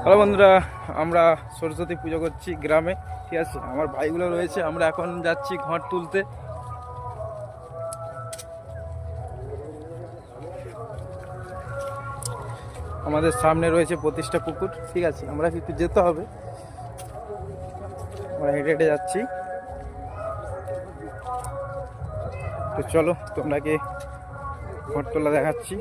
Hello বন্ধুরা, আমরা সরস্বতী পুজো করছি গ্রামে, ঠিক আছে। আমার ভাইগুলো রয়েছে, আমরা এখন যাচ্ছি ঘট তুলতে। আমাদের সামনে রয়েছে প্রতিষ্ঠা পুকুর, ঠিক আছে। আমরা একটু যেতে হবে, আমরা হেঁটে হেঁটে যাচ্ছি। তো চলো তোমরাকে ঘট তোলা দেখাচ্ছি।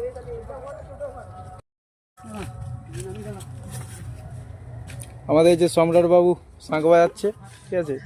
আমাদের যে সম্রাট বাবু শাঁখ বাজাচ্ছে, ঠিক আছে।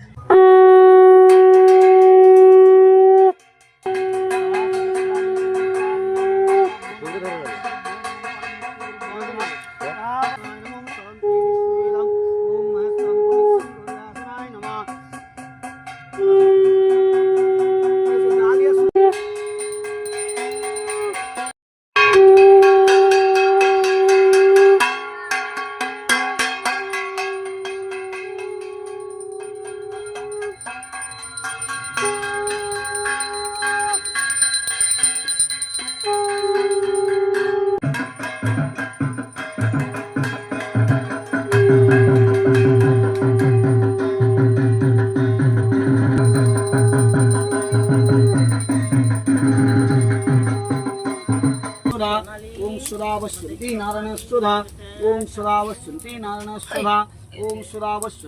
ओम सुरावश्यन्ति नारायण सुधा ओम सुरावश्यन्ति नारायण सुधा ओम सुरावश्यन्ति